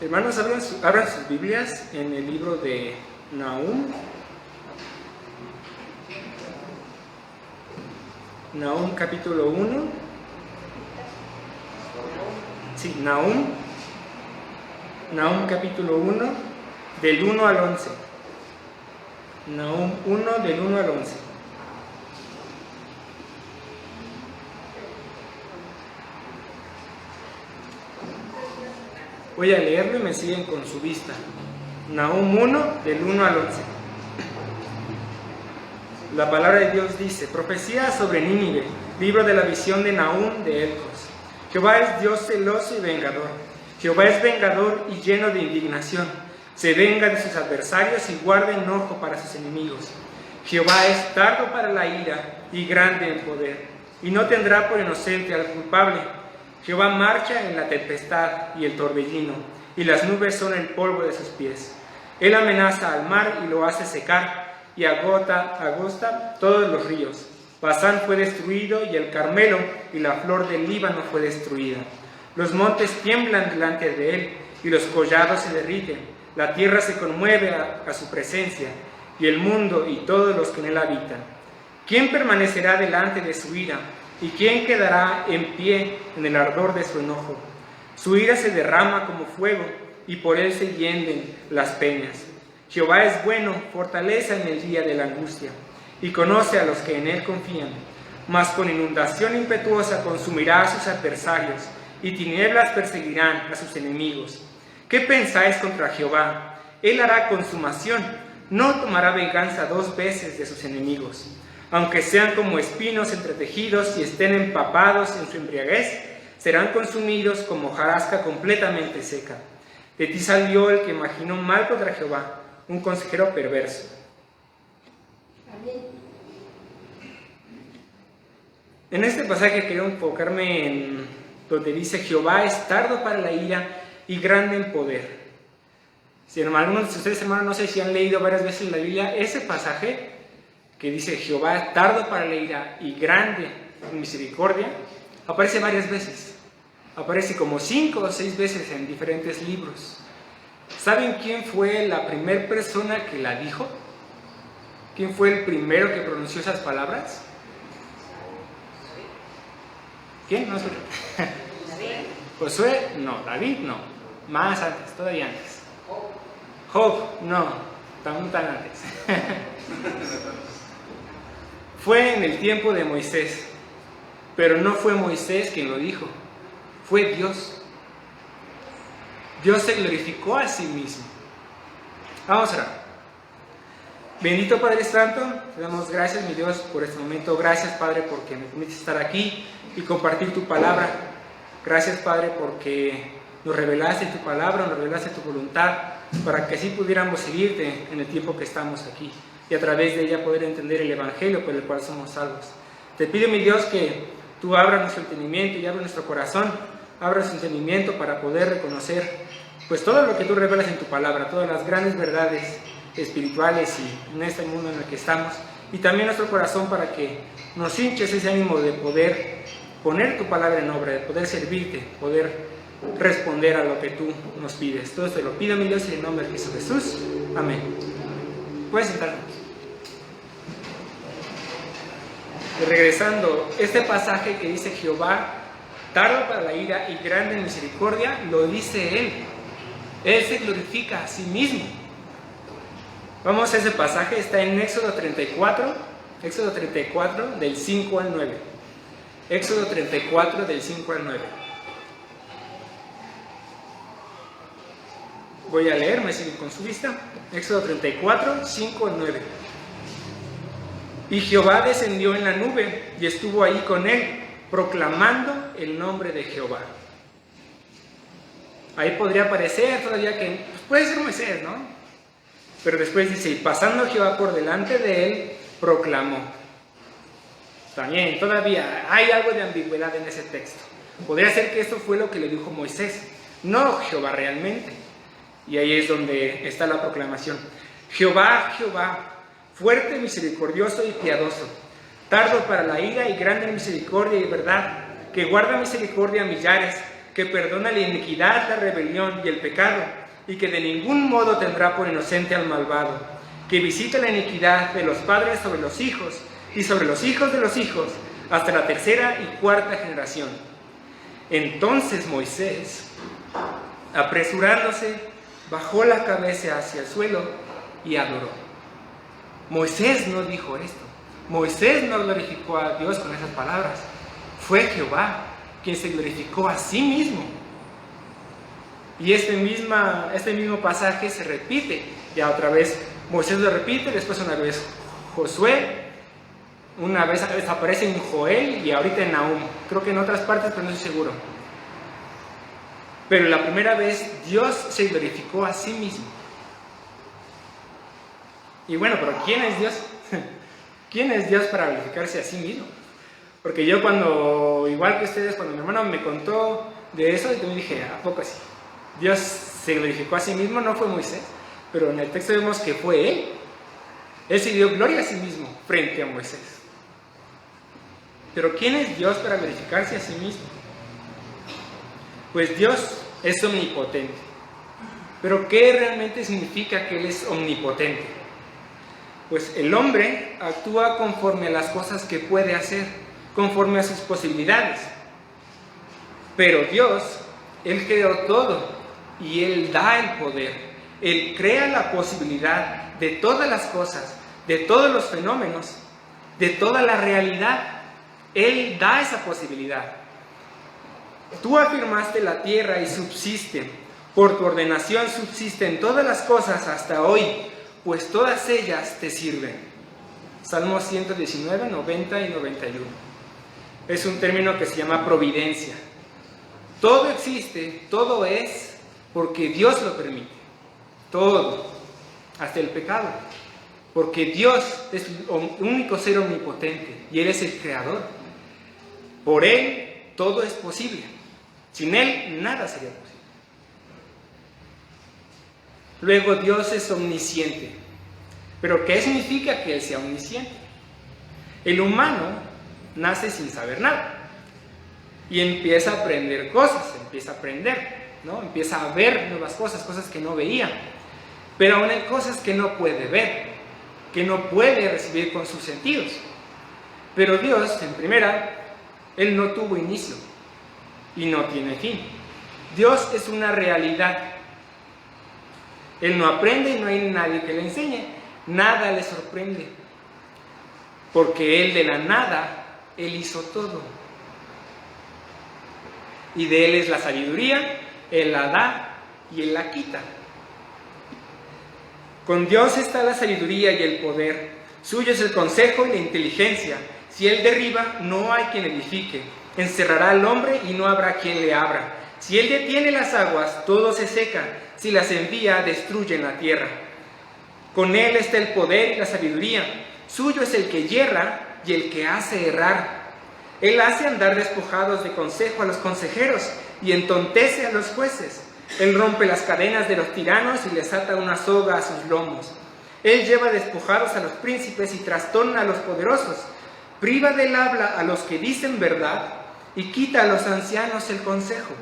Hermanos, abran sus Biblias en el libro de Nahum. Nahum capítulo 1. Sí, Nahum capítulo 1, del 1 al 11. Nahum 1, del 1 al 11. Voy a leerlo y me siguen con su vista. Nahum 1, del 1 al 11. La palabra de Dios dice: profecía sobre Nínive, libro de la visión de Nahum de Elcos. Jehová es Dios celoso y vengador. Jehová es vengador y lleno de indignación. Se venga de sus adversarios y guarda enojo para sus enemigos. Jehová es tardo para la ira y grande en poder, y no tendrá por inocente al culpable. Jehová marcha en la tempestad y el torbellino, y las nubes son el polvo de sus pies. Él amenaza al mar y lo hace secar, y agosta todos los ríos. Basán fue destruido, y el Carmelo y la flor del Líbano fue destruida. Los montes tiemblan delante de él, y los collados se derriten. La tierra se conmueve a su presencia, y el mundo y todos los que en él habitan. ¿Quién permanecerá delante de su ira? ¿Y quién quedará en pie en el ardor de su enojo? Su ira se derrama como fuego, y por él se hienden las peñas. Jehová es bueno, fortaleza en el día de la angustia, y conoce a los que en él confían. Mas con inundación impetuosa consumirá a sus adversarios, y tinieblas perseguirán a sus enemigos. ¿Qué pensáis contra Jehová? Él hará consumación, no tomará venganza 2 veces de sus enemigos. Aunque sean como espinos entretejidos y estén empapados en su embriaguez, serán consumidos como hojarasca completamente seca. De ti salió el que imaginó mal contra Jehová, un consejero perverso. Amén. En este pasaje quiero enfocarme en donde dice: Jehová es tardo para la ira y grande en poder. Si algunos de ustedes, hermanos, no sé si han leído varias veces en la Biblia ese pasaje que dice Jehová es tardo para la ira y grande en misericordia, aparece varias veces. Aparece como 5 o 6 veces en diferentes libros. ¿Saben quién fue la primera persona que la dijo? ¿Quién fue el primero que pronunció esas palabras? ¿Quién? No sé. Josué, no. David, no. Más antes, todavía antes. Job, no. Tan antes. Fue en el tiempo de Moisés, pero no fue Moisés quien lo dijo, fue Dios. Dios se glorificó a sí mismo. Vamos a orar. Bendito Padre Santo, te damos gracias, mi Dios, por este momento. Gracias, Padre, porque me permites estar aquí y compartir tu palabra. Gracias, Padre, porque nos revelaste tu palabra, nos revelaste tu voluntad, para que así pudiéramos seguirte en el tiempo que estamos aquí, y a través de ella poder entender el Evangelio por el cual somos salvos. Te pido, mi Dios, que tú abras nuestro entendimiento y abras nuestro corazón, abras su entendimiento para poder reconocer pues todo lo que tú revelas en tu palabra, todas las grandes verdades espirituales y en este mundo en el que estamos, y también nuestro corazón para que nos hinches ese ánimo de poder poner tu palabra en obra, de poder servirte, poder responder a lo que tú nos pides. Todo esto te lo pido, mi Dios, en el nombre de Jesús. Amén. Puedes sentarnos. Y regresando, este pasaje que dice Jehová, tardo para la ira y grande en misericordia, lo dice Él. Él se glorifica a sí mismo. Vamos a ese pasaje, está en Éxodo 34, del 5 al 9. Éxodo 34, del 5 al 9. Voy a leer, me siguen con su vista. Éxodo 34, 5 al 9. Y Jehová descendió en la nube y estuvo ahí con él, proclamando el nombre de Jehová. Ahí podría parecer todavía que pues puede ser Moisés, ¿no? Pero después dice: y pasando Jehová por delante de él, proclamó. También, todavía hay algo de ambigüedad en ese texto. Podría ser que esto fue lo que le dijo Moisés, no Jehová realmente. Y ahí es donde está la proclamación. Jehová, Jehová, fuerte, misericordioso y piadoso, tardo para la ira y grande en misericordia y verdad, que guarda misericordia a millares, que perdona la iniquidad, la rebelión y el pecado, y que de ningún modo tendrá por inocente al malvado, que visita la iniquidad de los padres sobre los hijos, y sobre los hijos de los hijos, hasta la tercera y cuarta generación. Entonces Moisés, apresurándose, bajó la cabeza hacia el suelo y adoró. Moisés no dijo esto. Moisés no glorificó a Dios con esas palabras. Fue Jehová quien se glorificó a sí mismo. Y este mismo pasaje se repite. Ya otra vez Moisés lo repite, después una vez Josué, una vez aparece en Joel y ahorita en Nahum. Creo que en otras partes, pero no estoy seguro. Pero la primera vez Dios se glorificó a sí mismo. Y bueno, pero ¿quién es Dios? ¿Quién es Dios para glorificarse a sí mismo? Porque yo cuando, igual que ustedes, cuando mi hermano me contó de eso, yo me dije, ¿a poco así? Dios se glorificó a sí mismo, no fue Moisés, pero en el texto vemos que fue Él. Él se dio gloria a sí mismo frente a Moisés. Pero ¿quién es Dios para glorificarse a sí mismo? Pues Dios es omnipotente. Pero ¿qué realmente significa que Él es omnipotente? Pues el hombre actúa conforme a las cosas que puede hacer, conforme a sus posibilidades. Pero Dios, Él creó todo y Él da el poder. Él crea la posibilidad de todas las cosas, de todos los fenómenos, de toda la realidad. Él da esa posibilidad. Tú afirmaste la tierra y subsiste. Por tu ordenación subsisten todas las cosas hasta hoy, pues todas ellas te sirven. Salmos 119, 90 y 91. Es un término que se llama providencia. Todo existe, todo es, porque Dios lo permite. Todo, hasta el pecado. Porque Dios es el único ser omnipotente y Él es el creador. Por Él todo es posible. Sin Él nada sería posible. Luego Dios es omnisciente. ¿Pero qué significa que Él sea omnisciente? El humano nace sin saber nada y empieza a aprender cosas, empieza a aprender, ¿no? Empieza a ver nuevas cosas, cosas que no veía. Pero aún hay cosas que no puede ver, que no puede recibir con sus sentidos. Pero Dios, en primera, Él no tuvo inicio y no tiene fin. Dios es una realidad. Él no aprende y no hay nadie que le enseñe. Nada le sorprende. Porque Él de la nada, Él hizo todo. Y de Él es la sabiduría, Él la da y Él la quita. Con Dios está la sabiduría y el poder. Suyo es el consejo y la inteligencia. Si Él derriba, no hay quien edifique. Encerrará al hombre y no habrá quien le abra. Si Él detiene las aguas, todo se seca. Si las envía, destruyen la tierra. Con Él está el poder y la sabiduría. Suyo es el que yerra y el que hace errar. Él hace andar despojados de consejo a los consejeros y entontece a los jueces. Él rompe las cadenas de los tiranos y les ata una soga a sus lomos. Él lleva despojados a los príncipes y trastorna a los poderosos. Priva del habla a los que dicen verdad y quita a los ancianos el consejo.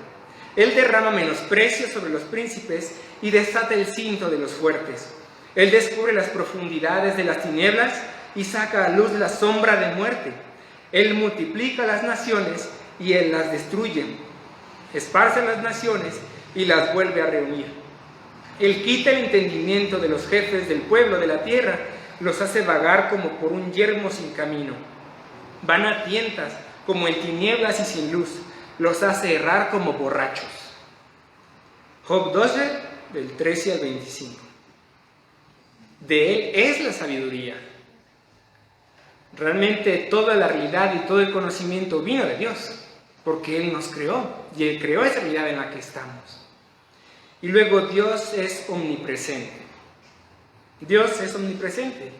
Él derrama menosprecio sobre los príncipes y desata el cinto de los fuertes. Él descubre las profundidades de las tinieblas y saca a luz la sombra de muerte. Él multiplica las naciones y Él las destruye. Esparce las naciones y las vuelve a reunir. Él quita el entendimiento de los jefes del pueblo de la tierra, los hace vagar como por un yermo sin camino. Van a tientas como en tinieblas y sin luz, los hace errar como borrachos. Job 12, del 13 al 25. De Él es la sabiduría. Realmente toda la realidad y todo el conocimiento vino de Dios, porque Él nos creó y Él creó esa realidad en la que estamos. Y luego Dios es omnipresente. Dios es omnipresente.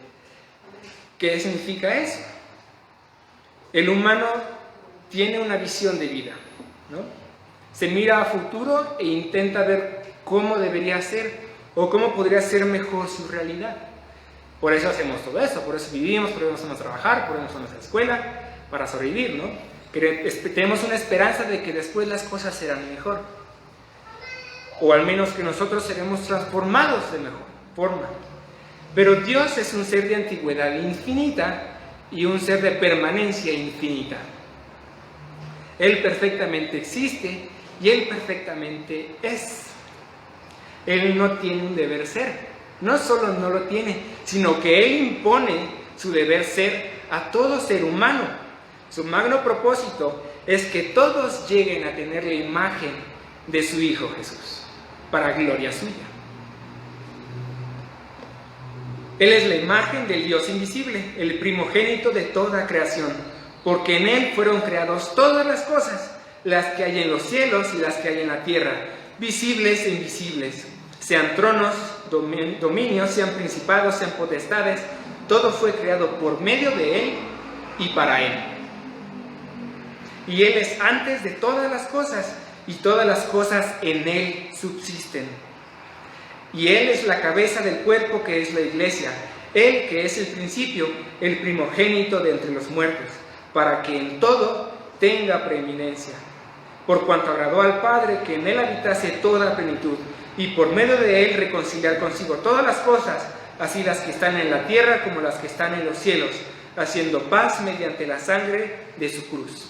¿Qué significa eso? El humano tiene una visión de vida, ¿no? Se mira a futuro e intenta ver cómo debería ser o cómo podría ser mejor su realidad. Por eso hacemos todo eso, por eso vivimos, por eso vamos a trabajar, por eso vamos a la escuela, para sobrevivir, ¿no? Tenemos una esperanza de que después las cosas serán mejor. O al menos que nosotros seremos transformados de mejor forma. Pero Dios es un ser de antigüedad infinita y un ser de permanencia infinita. Él perfectamente existe y Él perfectamente es. Él no tiene un deber ser. No solo no lo tiene, sino que Él impone su deber ser a todo ser humano. Su magno propósito es que todos lleguen a tener la imagen de su Hijo Jesús, para gloria suya. Él es la imagen del Dios invisible, el primogénito de toda creación, porque en Él fueron creadas todas las cosas, las que hay en los cielos y las que hay en la tierra, visibles e invisibles, sean tronos, dominios, sean principados, sean potestades, todo fue creado por medio de Él y para Él. Y Él es antes de todas las cosas, y todas las cosas en Él subsisten. Y Él es la cabeza del cuerpo que es la iglesia, Él que es el principio, el primogénito de entre los muertos, para que en todo tenga preeminencia. Por cuanto agradó al Padre que en Él habitase toda plenitud, y por medio de Él reconciliar consigo todas las cosas, así las que están en la tierra como las que están en los cielos, haciendo paz mediante la sangre de su cruz.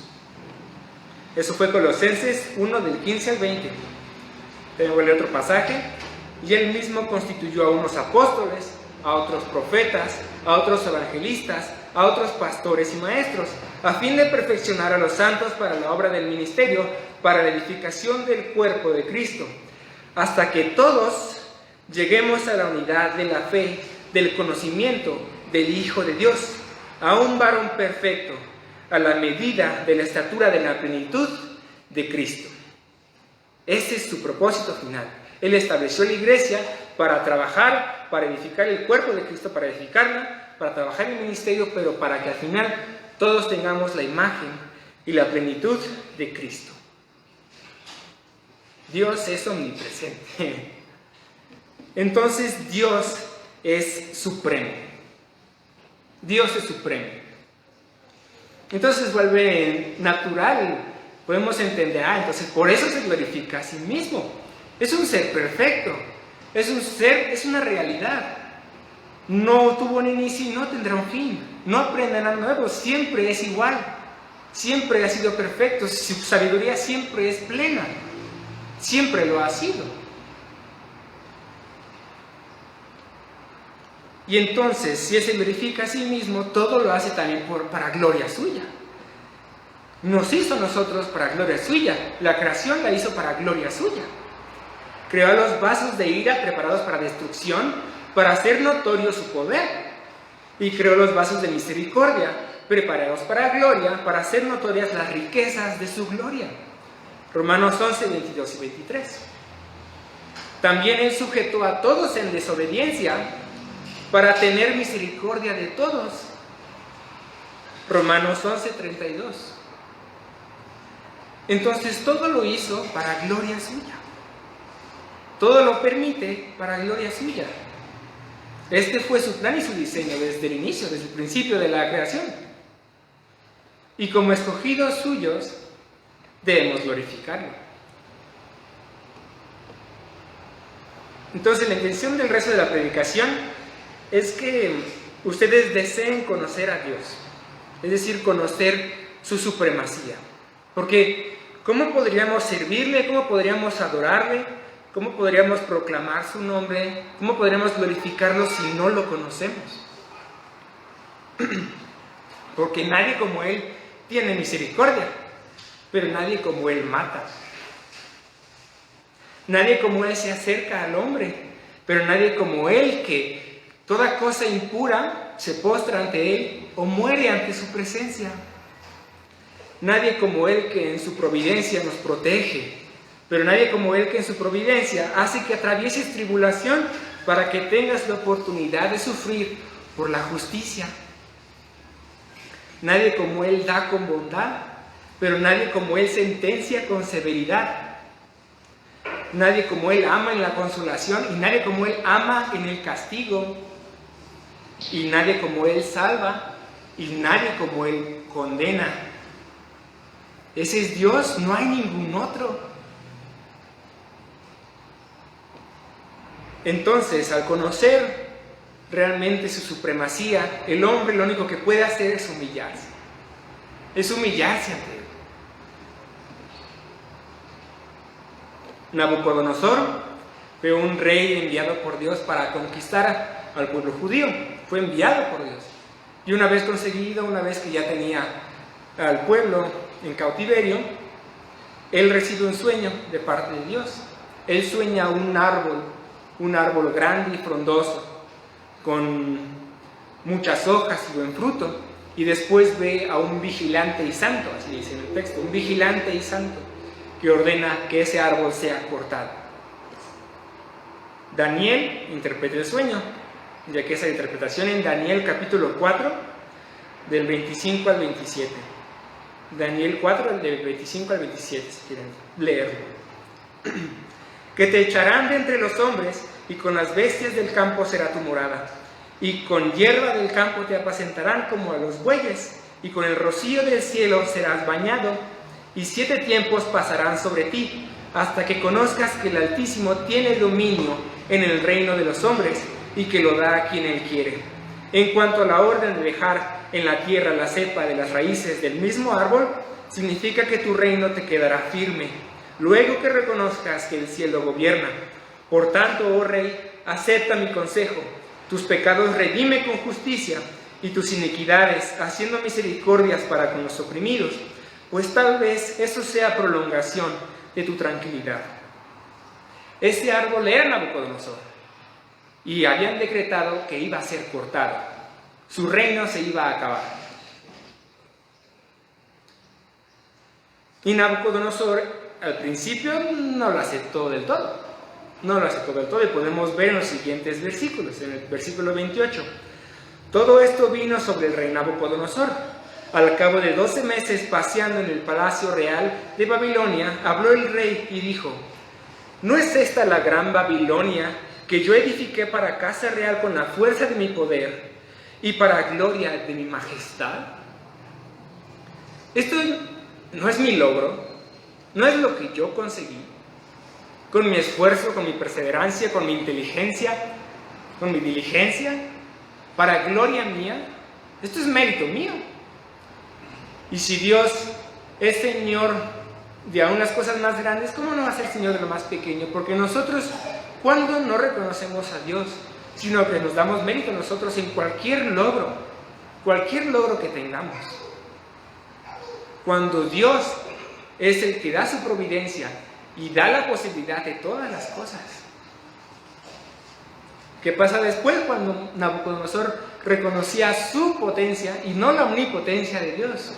Eso fue Colosenses 1 del 15 al 20. Tengo el otro pasaje. Y Él mismo constituyó a unos apóstoles, a otros profetas, a otros evangelistas, a otros pastores y maestros, a fin de perfeccionar a los santos para la obra del ministerio, para la edificación del cuerpo de Cristo, hasta que todos lleguemos a la unidad de la fe, del conocimiento del Hijo de Dios, a un varón perfecto, a la medida de la estatura de la plenitud de Cristo. Ese es su propósito final. Él estableció la iglesia para trabajar, para edificar el cuerpo de Cristo, para edificarla, para trabajar en el ministerio, pero para que al final todos tengamos la imagen y la plenitud de Cristo. Dios es omnipresente. Entonces Dios es supremo. Dios es supremo. Entonces vuelve natural. Podemos entender, entonces por eso se glorifica a sí mismo. Es un ser perfecto, es un ser, es una realidad. No tuvo un inicio y no tendrá un fin. No aprenderá nuevo, siempre es igual. Siempre ha sido perfecto, su sabiduría siempre es plena. Siempre lo ha sido. Y entonces, si Él se glorifica a sí mismo, todo lo hace también para gloria suya. Nos hizo a nosotros para gloria suya. La creación la hizo para gloria suya. Creó a los vasos de ira preparados para destrucción, para hacer notorio su poder. Y creó los vasos de misericordia, preparados para gloria, para hacer notorias las riquezas de su gloria. Romanos 11, 22 y 23. También Él sujetó a todos en desobediencia, para tener misericordia de todos. Romanos 11, 32. Entonces todo lo hizo para gloria suya. Todo lo permite para gloria suya. Este fue su plan y su diseño desde el inicio, desde el principio de la creación. Y como escogidos suyos, debemos glorificarlo. Entonces la intención del resto de la predicación es que ustedes deseen conocer a Dios, es decir, conocer su supremacía. Porque ¿cómo podríamos servirle? ¿Cómo podríamos adorarle? ¿Cómo podríamos proclamar su nombre? ¿Cómo podríamos glorificarlo si no lo conocemos? Porque nadie como Él tiene misericordia, pero nadie como Él mata. Nadie como Él se acerca al hombre, pero nadie como Él que toda cosa impura se postra ante Él o muere ante su presencia. Nadie como Él que en su providencia nos protege, pero nadie como Él que en su providencia hace que atravieses tribulación para que tengas la oportunidad de sufrir por la justicia. Nadie como Él da con bondad, pero nadie como Él sentencia con severidad. Nadie como Él ama en la consolación y nadie como Él ama en el castigo. Y nadie como Él salva y nadie como Él condena. Ese es Dios, no hay ningún otro. Entonces, al conocer realmente su supremacía, el hombre lo único que puede hacer es humillarse. Es humillarse ante él. Nabucodonosor fue un rey enviado por Dios para conquistar al pueblo judío. Fue enviado por Dios. Y una vez conseguido, una vez que ya tenía al pueblo en cautiverio, él recibe un sueño de parte de Dios. Él sueña un árbol grande y frondoso, con muchas hojas y buen fruto, y después ve a un vigilante y santo, así dice en el texto, un vigilante y santo, que ordena que ese árbol sea cortado. Daniel interpreta el sueño, ya que esa interpretación en Daniel capítulo 4, del 25 al 27. Daniel 4, del 25 al 27, si quieren leerlo. Que te echarán de entre los hombres, y con las bestias del campo será tu morada, y con hierba del campo te apacentarán como a los bueyes, y con el rocío del cielo serás bañado, y 7 tiempos pasarán sobre ti, hasta que conozcas que el Altísimo tiene dominio en el reino de los hombres, y que lo da a quien él quiere. En cuanto a la orden de dejar en la tierra la cepa de las raíces del mismo árbol, significa que tu reino te quedará firme, luego que reconozcas que el cielo gobierna. Por tanto, oh rey, acepta mi consejo, tus pecados redime con justicia, y tus iniquidades haciendo misericordias para con los oprimidos, pues tal vez eso sea prolongación de tu tranquilidad. Este árbol era Nabucodonosor, y habían decretado que iba a ser cortado. Su reino se iba a acabar. Y Nabucodonosor al principio no lo aceptó del todo. No lo aceptó del todo, y podemos ver en los siguientes versículos. En el versículo 28. Todo esto vino sobre el rey Nabucodonosor. Al cabo de 12 meses paseando en el palacio real de Babilonia, habló el rey y dijo: ¿no es esta la gran Babilonia que yo edifiqué para casa real con la fuerza de mi poder y para gloria de mi majestad? Esto no es mi logro, no es lo que yo conseguí, con mi esfuerzo, con mi perseverancia, con mi inteligencia, con mi diligencia, para gloria mía. Esto es mérito mío. Y si Dios es Señor de aún las cosas más grandes, ¿cómo no va a ser Señor de lo más pequeño? Porque nosotros, ¿cuándo no reconocemos a Dios? Sino que nos damos mérito nosotros en cualquier logro que tengamos. Cuando Dios es el que da su providencia y da la posibilidad de todas las cosas. ¿Qué pasa después cuando Nabucodonosor reconocía su potencia y no la omnipotencia de Dios?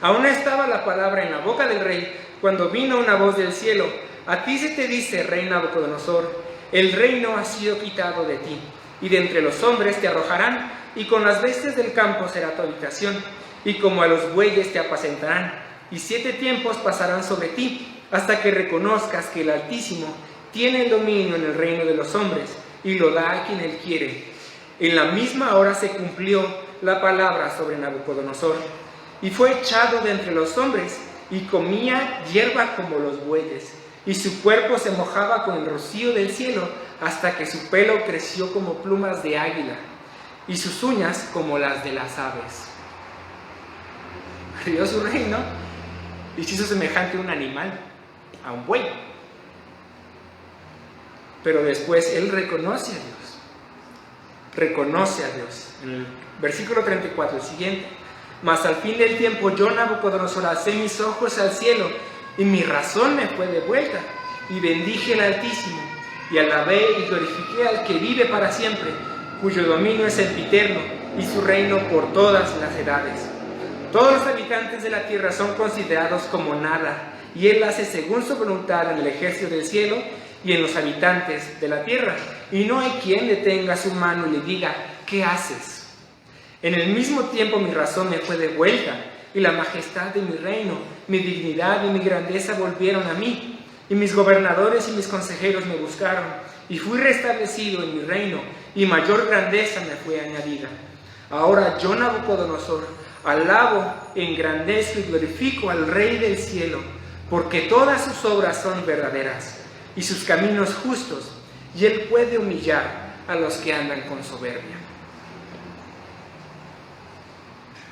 Aún estaba la palabra en la boca del rey cuando vino una voz del cielo: a ti se te dice, rey Nabucodonosor, el reino ha sido quitado de ti, y de entre los hombres te arrojarán, y con las bestias del campo será tu habitación, y como a los bueyes te apacentarán, y 7 tiempos pasarán sobre ti, hasta que reconozcas que el Altísimo tiene el dominio en el reino de los hombres, y lo da a quien él quiere. En la misma hora se cumplió la palabra sobre Nabucodonosor, y fue echado de entre los hombres, y comía hierba como los bueyes, y su cuerpo se mojaba con el rocío del cielo, hasta que su pelo creció como plumas de águila, y sus uñas como las de las aves. Crió su reino y se hizo semejante a un animal, a un buey. Pero después él reconoce a Dios. Reconoce a Dios. En el versículo 34, el siguiente: mas al fin del tiempo yo, Nabucodonosor, alcé mis ojos al cielo, y mi razón me fue devuelta, y bendije al Altísimo, y alabé y glorifiqué al que vive para siempre, cuyo dominio es sempiterno, y su reino por todas las edades. Todos los habitantes de la tierra son considerados como nada, y él hace según su voluntad en el ejército del cielo y en los habitantes de la tierra, y no hay quien detenga su mano y le diga: ¿qué haces? En el mismo tiempo mi razón me fue devuelta, y la majestad de mi reino, mi dignidad y mi grandeza volvieron a mí, y mis gobernadores y mis consejeros me buscaron, y fui restablecido en mi reino, y mayor grandeza me fue añadida. Ahora yo, Nabucodonosor, Alabo, engrandezco y glorifico al Rey del cielo, porque todas sus obras son verdaderas y sus caminos justos, y Él puede humillar a los que andan con soberbia.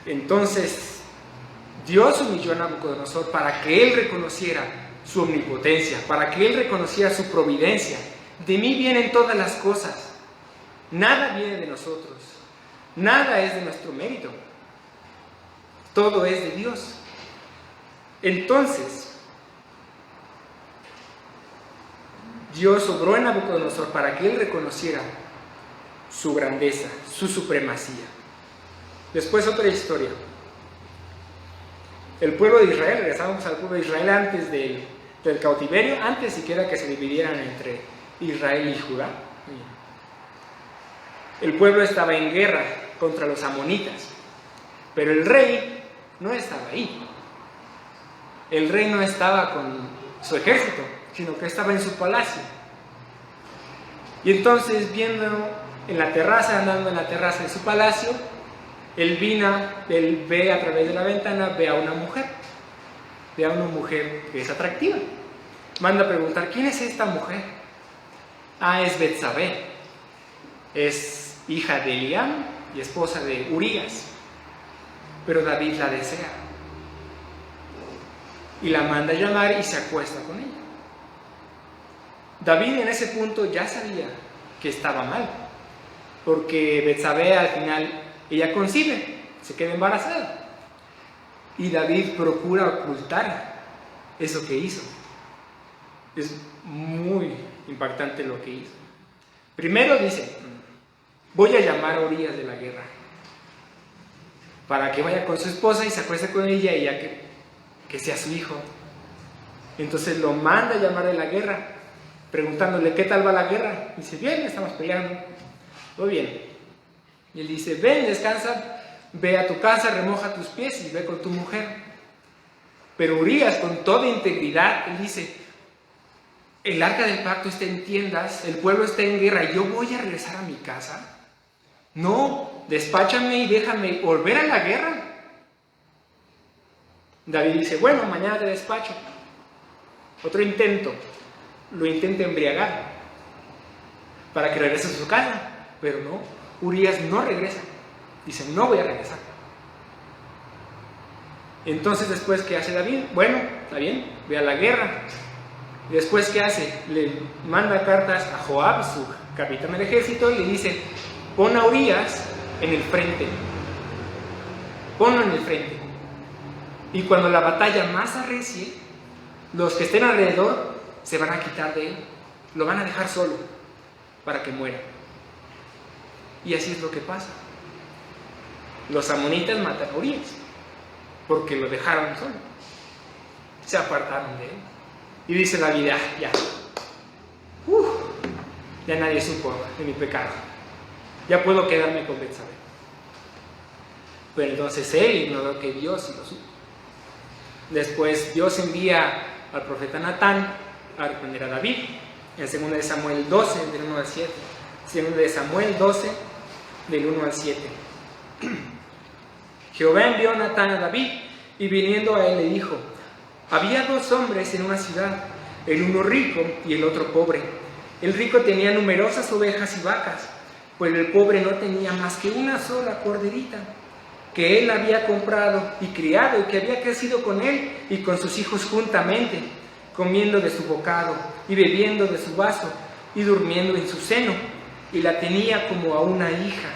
Entonces, Dios humilló a Nabucodonosor para que él reconociera su omnipotencia, para que él reconociera su providencia. De mí vienen todas las cosas, nada viene de nosotros, nada es de nuestro mérito, todo es de Dios. Entonces, Dios obró en Nabucodonosor para que él reconociera su grandeza, su supremacía. Después otra historia. El pueblo de Israel, regresamos al pueblo de Israel antes del cautiverio, antes siquiera que se dividieran entre Israel y Judá. El pueblo estaba en guerra contra los amonitas, pero el rey no estaba ahí. El rey no estaba con su ejército, sino que estaba en su palacio. Y entonces, viendo en la terraza, andando en la terraza de su palacio, él ve a través de la ventana, ve a una mujer que es atractiva. Manda a preguntar, ¿quién es esta mujer? Ah, es Betsabé, es hija de Eliam y esposa de Urías, pero David la desea y la manda a llamar y se acuesta con ella. David en ese punto ya sabía que estaba mal, porque Betsabé al final ella concibe, se queda embarazada, y David procura ocultar eso que hizo. Es muy impactante lo que hizo. Primero dice, voy a llamar a Urías de la guerra para que vaya con su esposa y se acueste con ella y ya que sea su hijo. Entonces lo manda a llamar de la guerra, preguntándole qué tal va la guerra. Dice, bien, estamos peleando, muy bien. Y él dice, ven, descansa, ve a tu casa, remoja tus pies y ve con tu mujer. Pero Urías, con toda integridad, él dice, el arca del pacto está en tiendas, el pueblo está en guerra, ¿y yo voy a regresar a mi casa? No, despáchame y déjame volver a la guerra. David dice, bueno, mañana te despacho. Otro intento, lo intenta embriagar para que regrese a su casa, pero no, Urías no regresa. Dice, no voy a regresar. Entonces, después, ¿qué hace David? Bueno, está bien, ve a la guerra. Y después, ¿qué hace? Le manda cartas a Joab, su capitán del ejército, y le dice, pon a Urías en el frente. Ponlo en el frente. Y cuando la batalla más arrecie, los que estén alrededor se van a quitar de él. Lo van a dejar solo para que muera. Y así es lo que pasa. Los amonitas matan a Urías porque lo dejaron solo. Se apartaron de él. Y dice David, ya nadie supo de mi pecado. Ya puedo quedarme con Betsabé. Pero entonces él ignoró que Dios sí lo supo. Después Dios envía al profeta Natán a reprender a David. En 2 de Samuel 12, del 1 al 7. 2 de Samuel 12, del 1 al 7. Jehová envió a Natán a David, y viniendo a él le dijo, había 2 hombres en una ciudad, el uno rico y el otro pobre. El rico tenía numerosas ovejas y vacas, pues el pobre no tenía más que una sola corderita, que él había comprado y criado, y que había crecido con él y con sus hijos juntamente, comiendo de su bocado y bebiendo de su vaso y durmiendo en su seno, y la tenía como a una hija.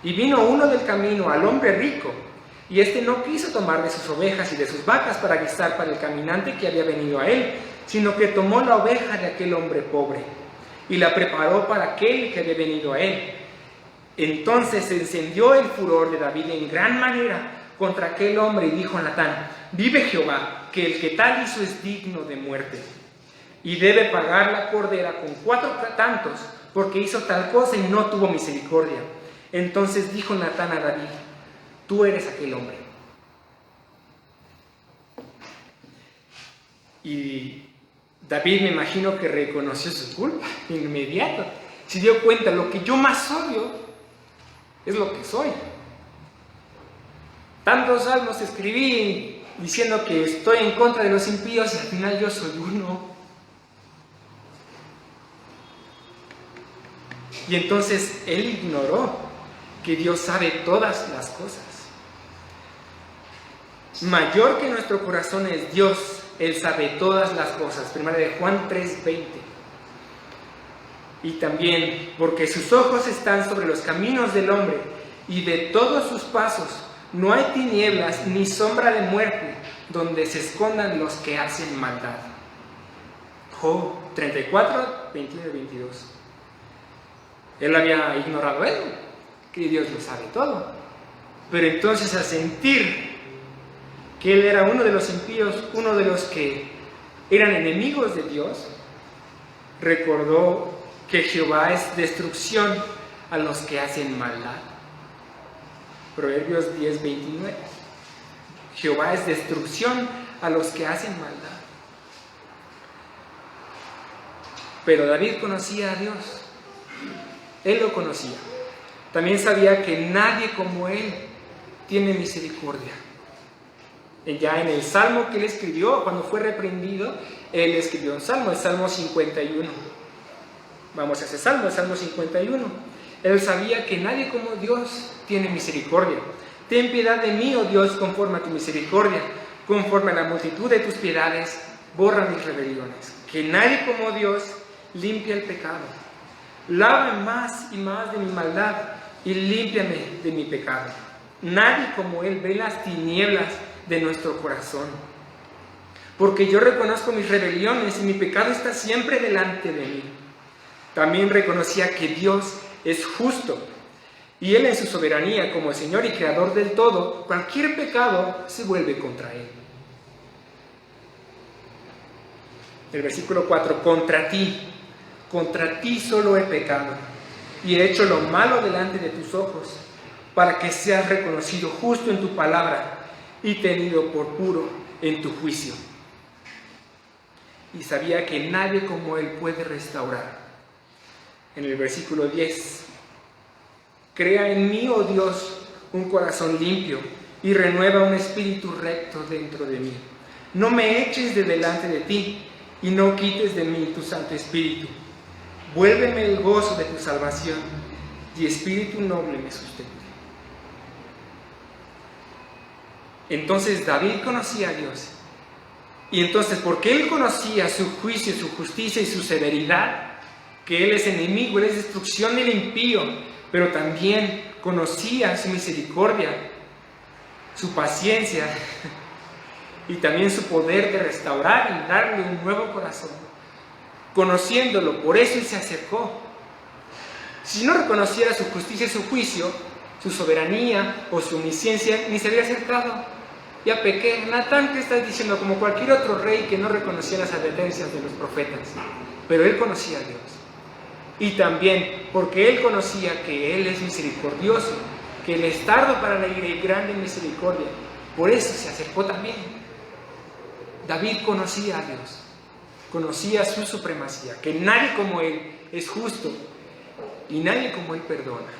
Y vino uno del camino al hombre rico, y éste no quiso tomar de sus ovejas y de sus vacas para guisar para el caminante que había venido a él, sino que tomó la oveja de aquel hombre pobre y la preparó para aquel que había venido a él. Entonces se encendió el furor de David en gran manera contra aquel hombre, y dijo a Natán, vive Jehová, que el que tal hizo es digno de muerte, y debe pagar la cordera con 4 tantos, porque hizo tal cosa y no tuvo misericordia. Entonces dijo Natán a David, tú eres aquel hombre. Y David, me imagino que reconoció su culpa inmediato. Se dio cuenta, lo que yo más odio es lo que soy. tantos salmos escribí diciendo que estoy en contra de los impíos y al final yo soy uno. Y entonces él ignoró que Dios sabe todas las cosas. Mayor que nuestro corazón es Dios, Él sabe todas las cosas. Primera de Juan 3:20. Y también, porque sus ojos están sobre los caminos del hombre, y de todos sus pasos no hay tinieblas ni sombra de muerte, donde se escondan los que hacen maldad. Job 34, 21 y 22. Él había ignorado eso, que Dios lo sabe todo. Pero entonces, al sentir que él era uno de los impíos, uno de los que eran enemigos de Dios, recordó que Jehová es destrucción a los que hacen maldad. Proverbios 10:29. Jehová es destrucción a los que hacen maldad. Pero David conocía a Dios. Él lo conocía. También sabía que nadie como él tiene misericordia. Ya en el salmo que él escribió, cuando fue reprendido, él escribió un salmo, el Salmo 51. Vamos a ese salmo, el Salmo 51. Él sabía que nadie como Dios tiene misericordia. Ten piedad de mí, oh Dios, conforme a tu misericordia, conforme a la multitud de tus piedades, borra mis rebeliones. Que nadie como Dios limpia el pecado. Lávame más y más de mi maldad y límpiame de mi pecado. Nadie como Él ve las tinieblas de nuestro corazón. Porque yo reconozco mis rebeliones y mi pecado está siempre delante de mí. También reconocía que Dios es justo y Él en su soberanía como el Señor y Creador del todo, cualquier pecado se vuelve contra Él. El versículo 4, contra ti solo he pecado y he hecho lo malo delante de tus ojos, para que seas reconocido justo en tu palabra y tenido por puro en tu juicio. Y sabía que nadie como Él puede restaurar. En el versículo 10, crea en mí, oh Dios, un corazón limpio y renueva un espíritu recto dentro de mí. No me eches de delante de ti y no quites de mí tu Santo Espíritu. Vuélveme el gozo de tu salvación y espíritu noble me sustente. Entonces David conocía a Dios. Y entonces, porque él conocía su juicio, su justicia y su severidad, que él es enemigo, él es destrucción del impío, pero también conocía su misericordia, su paciencia y también su poder de restaurar y darle un nuevo corazón. Conociéndolo, por eso él se acercó. Si no reconociera su justicia y su juicio, su soberanía o su omnisciencia, ni se habría acercado. Ya pequé. Natán, ¿qué estás diciendo? Como cualquier otro rey que no reconocía las advertencias de los profetas. Pero él conocía a Dios. Y también porque él conocía que Él es misericordioso, que Él es tardo para la ira y grande en misericordia. Por eso se acercó también. David conocía a Dios, conocía su supremacía, que nadie como Él es justo y nadie como Él perdona.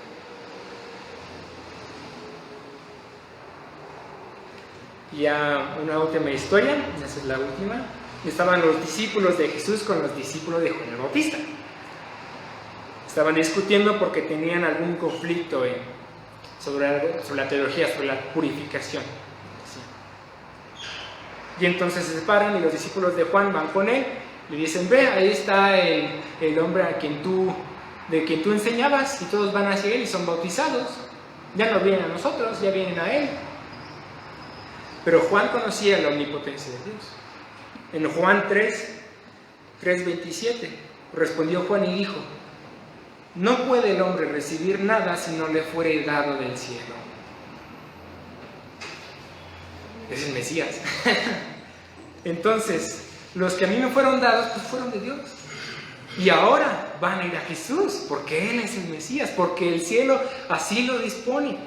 Ya una última historia, esa es la última. Estaban los discípulos de Jesús con los discípulos de Juan el Bautista. Estaban discutiendo porque tenían algún conflicto sobre la teología, sobre la purificación. ¿Sí? Y entonces se separan y los discípulos de Juan van con él. Le dicen, ve, ahí está el hombre de quien tú enseñabas, y todos van hacia él y son bautizados. Ya no vienen a nosotros, ya vienen a él. Pero Juan conocía la omnipotencia de Dios. En Juan 3:27, respondió Juan y dijo, no puede el hombre recibir nada si no le fuere dado del cielo. Es el Mesías. Entonces, los que a mí me fueron dados, pues fueron de Dios. Y ahora van a ir a Jesús, porque Él es el Mesías, porque el cielo así lo dispone.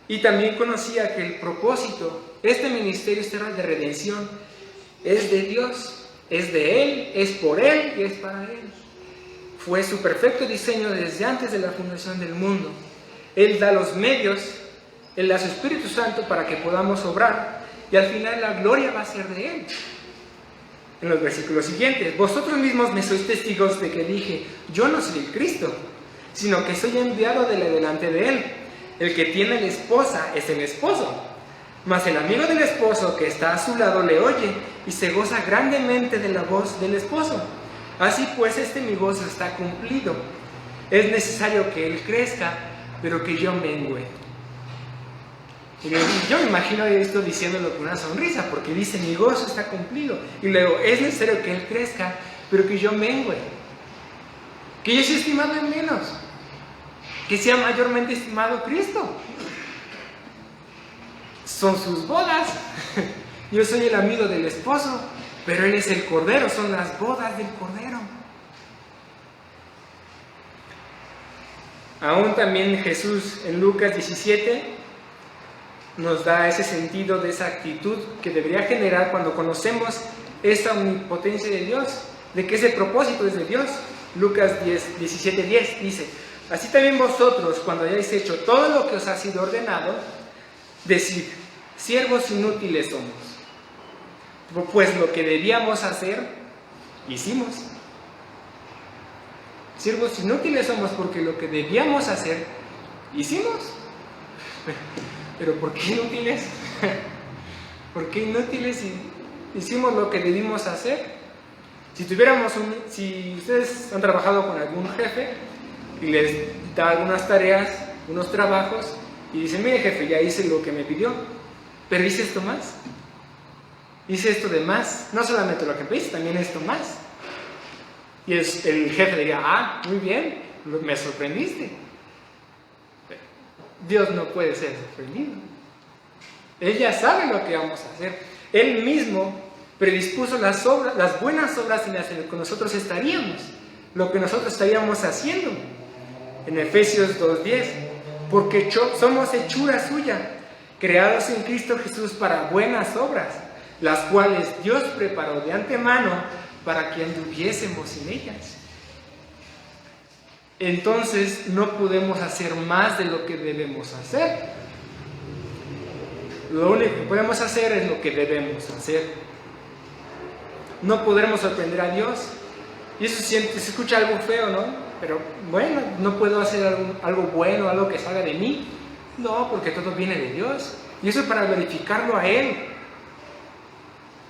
Y también conocía que el propósito, este ministerio de redención, es de Dios, es de Él, es por Él y es para Él. Fue su perfecto diseño desde antes de la fundación del mundo. Él da los medios Él da su Espíritu Santo para que podamos obrar y al final la gloria va a ser de Él. En los versículos siguientes, vosotros mismos me sois testigos de que dije, yo no soy el Cristo, sino que soy enviado delante de Él. El que tiene la esposa es el esposo, mas el amigo del esposo que está a su lado le oye y se goza grandemente de la voz del esposo. Así pues, mi gozo está cumplido. Es necesario que Él crezca, pero que yo mengüe. Y yo me imagino esto diciéndolo con una sonrisa, porque dice, mi gozo está cumplido. Y luego, es necesario que Él crezca, pero que yo mengüe. Que yo sea estimado en menos. Que sea mayormente estimado Cristo. Son sus bodas. Yo soy el amigo del esposo, pero Él es el Cordero, son las bodas del Cordero. Aún también Jesús en Lucas 17 nos da ese sentido de esa actitud que debería generar cuando conocemos esta omnipotencia de Dios, de que ese propósito es de Dios. Lucas 17:10 dice, así también vosotros, cuando hayáis hecho todo lo que os ha sido ordenado, decid, siervos inútiles somos, pues lo que debíamos hacer, hicimos. Siervos inútiles somos porque lo que debíamos hacer, hicimos. Pero ¿por qué inútiles? ¿Por qué inútiles si hicimos lo que debimos hacer? Si ustedes han trabajado con algún jefe y les da algunas tareas, unos trabajos, y dicen, mire jefe, ya hice lo que me pidió, pero hice esto más. Hice esto de más. No solamente lo que pediste, también esto más. Y el jefe diría, muy bien, me sorprendiste. Dios no puede ser sorprendido. Él ya sabe lo que vamos a hacer. Él mismo predispuso las buenas obras en las que nosotros estaríamos, lo que nosotros estaríamos haciendo. En Efesios 2:10, porque somos hechura suya, creados en Cristo Jesús para buenas obras, las cuales Dios preparó de antemano para que anduviésemos en ellas. Entonces no podemos hacer más de lo que debemos hacer. Lo único que podemos hacer es lo que debemos hacer. No podremos sorprender a Dios. Y eso se escucha algo feo, ¿no? Pero bueno, no puedo hacer algo bueno, algo que salga de mí. No, porque todo viene de Dios. Y eso es para verificarlo a Él.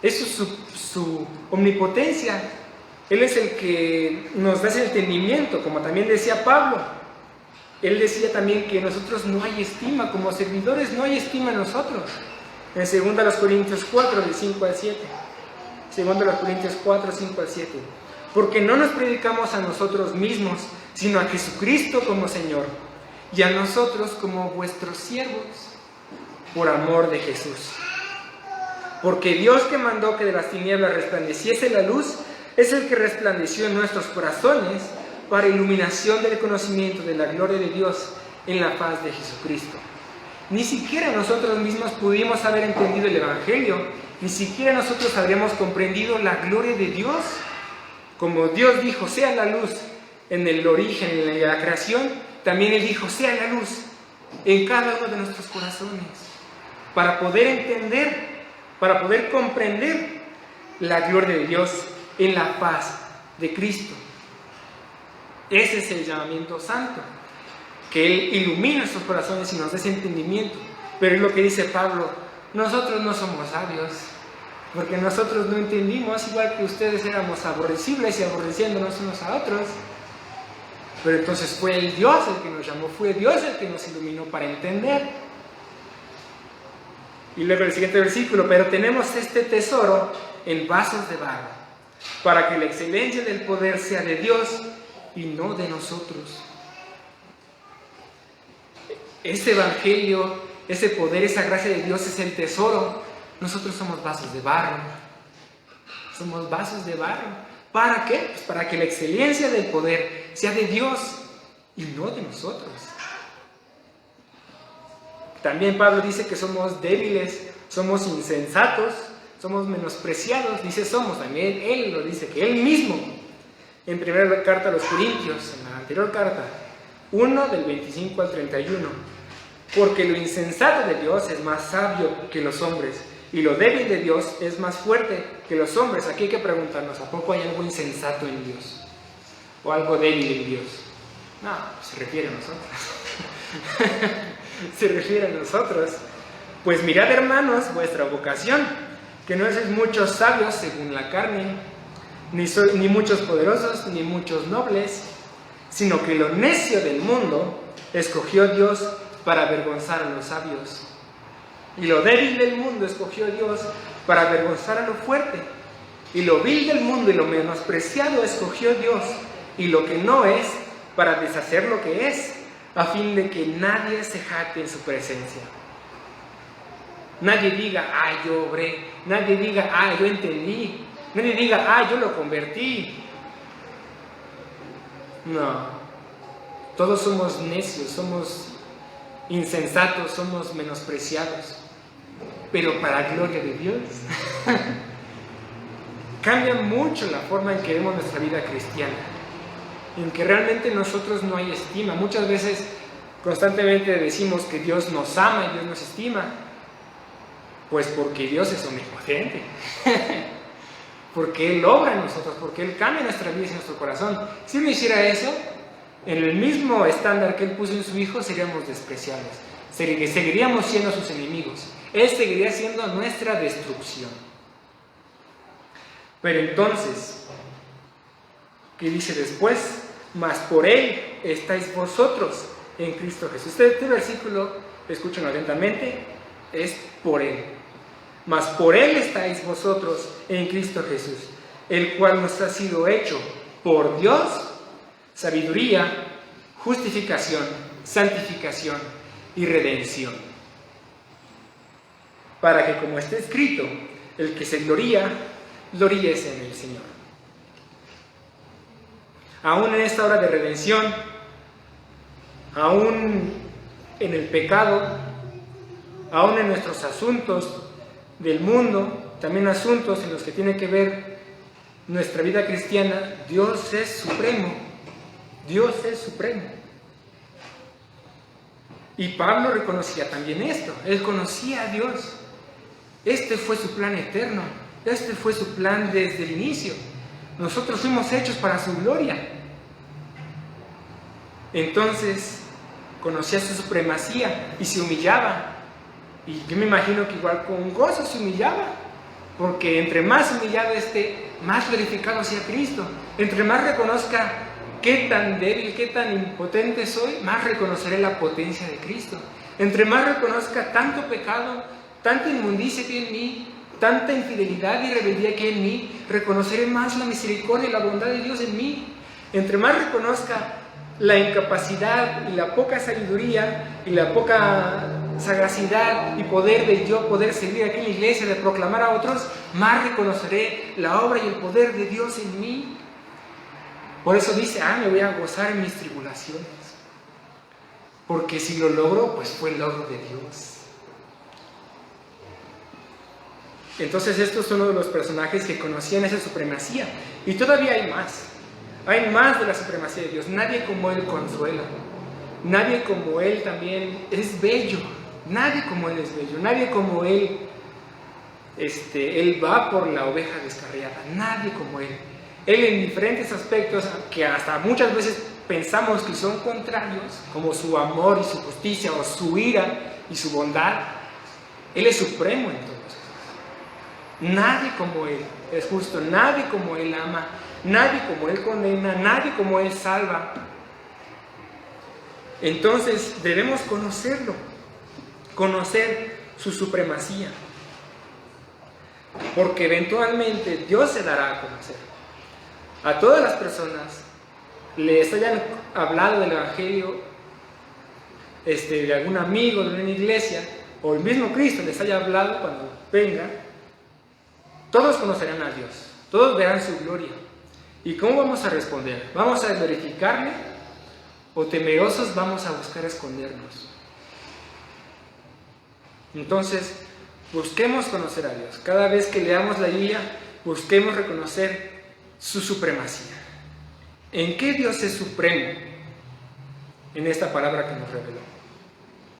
Eso es su omnipotencia. Él es el que nos da ese entendimiento, como también decía Pablo. Él decía también que nosotros no hay estima, como servidores no hay estima en nosotros. En 2 Corintios 4, del 5 al 7. 2 Corintios 4, 5 al 7. Porque no nos predicamos a nosotros mismos, sino a Jesucristo como Señor, y a nosotros como vuestros siervos, por amor de Jesús. Porque Dios que mandó que de las tinieblas resplandeciese la luz, es el que resplandeció en nuestros corazones para iluminación del conocimiento de la gloria de Dios en la faz de Jesucristo. Ni siquiera nosotros mismos pudimos haber entendido el Evangelio, ni siquiera nosotros habríamos comprendido la gloria de Dios. Como Dios dijo, sea la luz en el origen, en la creación, también Él dijo, sea la luz en cada uno de nuestros corazones, para poder entender, para poder comprender la gloria de Dios en la paz de Cristo. Ese es el llamamiento santo, que Él ilumina nuestros corazones y nos dé ese entendimiento. Pero es lo que dice Pablo, nosotros no somos sabios, porque nosotros no entendimos, igual que ustedes éramos aborrecibles y aborreciéndonos unos a otros. Pero entonces fue el Dios el que nos llamó, fue Dios el que nos iluminó para entender. Y luego el siguiente versículo, pero tenemos este tesoro en vasos de barro, para que la excelencia del poder sea de Dios y no de nosotros. Ese evangelio, ese poder, esa gracia de Dios es el tesoro. Nosotros somos vasos de barro. Somos vasos de barro. ¿Para qué? Pues para que la excelencia del poder sea de Dios y no de nosotros. También Pablo dice que somos débiles, somos insensatos, somos menospreciados. Dice somos, también él lo dice, que él mismo. En primera carta a los Corintios, en la anterior carta, 1 del 25 al 31. Porque lo insensato de Dios es más sabio que los hombres, y lo débil de Dios es más fuerte que los hombres. Aquí hay que preguntarnos, ¿a poco hay algo insensato en Dios? ¿O algo débil en Dios? No, se refiere a nosotros. Se refiere a nosotros. Pues mirad, hermanos, vuestra vocación, que no sois muchos sabios según la carne, ni muchos poderosos, ni muchos nobles, sino que lo necio del mundo escogió Dios para avergonzar a los sabios. Y lo débil del mundo escogió Dios para avergonzar a lo fuerte. Y lo vil del mundo y lo menospreciado escogió Dios, y lo que no es, para deshacer lo que es, a fin de que nadie se jacte en su presencia. Nadie diga, yo obré. Nadie diga, yo entendí. Nadie diga, yo lo convertí. No. Todos somos necios, somos insensatos, somos menospreciados. Pero para gloria de Dios. Cambia mucho la forma en que vemos nuestra vida cristiana, en que realmente nosotros no hay estima. Muchas veces constantemente decimos que Dios nos ama y Dios nos estima, pues porque Dios es omnipotente, porque Él obra en nosotros, porque Él cambia nuestra vida y nuestro corazón. Si Él no hiciera eso, en el mismo estándar que Él puso en su Hijo, seríamos despreciables, seguiríamos siendo sus enemigos. Él seguiría siendo nuestra destrucción. Pero entonces, ¿qué dice después? Mas por Él estáis vosotros en Cristo Jesús. Este versículo, escúchenlo atentamente, es por Él. Mas por Él estáis vosotros en Cristo Jesús, el cual nos ha sido hecho por Dios sabiduría, justificación, santificación y redención. Para que, como está escrito, el que se gloríese en el Señor. Aún en esta hora de redención, aún en el pecado, aún en nuestros asuntos del mundo, también asuntos en los que tiene que ver nuestra vida cristiana, Dios es supremo. Dios es supremo. Y Pablo reconocía también esto. Él conocía a Dios. Este fue su plan eterno. Este fue su plan desde el inicio. Nosotros fuimos hechos para su gloria. Entonces, conocía su supremacía y se humillaba. Y yo me imagino que igual con gozo se humillaba. Porque entre más humillado esté, más glorificado sea Cristo. Entre más reconozca qué tan débil, qué tan impotente soy, más reconoceré la potencia de Cristo. Entre más reconozca tanto pecado, tanta inmundicia que hay en mí, tanta infidelidad y rebeldía que hay en mí, reconoceré más la misericordia y la bondad de Dios en mí. Entre más reconozca la incapacidad y la poca sabiduría y la poca sagacidad y poder de yo poder servir aquí en la iglesia, de proclamar a otros, más reconoceré la obra y el poder de Dios en mí. Por eso dice, me voy a gozar en mis tribulaciones, porque si lo logro, pues fue el logro de Dios. Entonces estos son uno de los personajes que conocían esa supremacía, y todavía hay más de la supremacía de Dios. Nadie como Él consuela, nadie como Él también es bello, nadie como Él es bello, nadie como Él, Él va por la oveja descarriada, nadie como Él. Él en diferentes aspectos que hasta muchas veces pensamos que son contrarios, como su amor y su justicia, o su ira y su bondad, Él es supremo en todo eso. Nadie como Él es justo, nadie como Él ama, nadie como Él condena, nadie como Él salva. Entonces debemos conocerlo, conocer su supremacía, porque eventualmente Dios se dará a conocer. A todas las personas les hayan hablado del Evangelio, de algún amigo de una iglesia, o el mismo Cristo les haya hablado, cuando venga, todos conocerán a Dios, todos verán su gloria. ¿Y cómo vamos a responder? ¿Vamos a glorificarle o temerosos vamos a buscar escondernos? Entonces, busquemos conocer a Dios. Cada vez que leamos la Biblia, busquemos reconocer su supremacía. ¿En qué Dios es supremo? En esta palabra que nos reveló.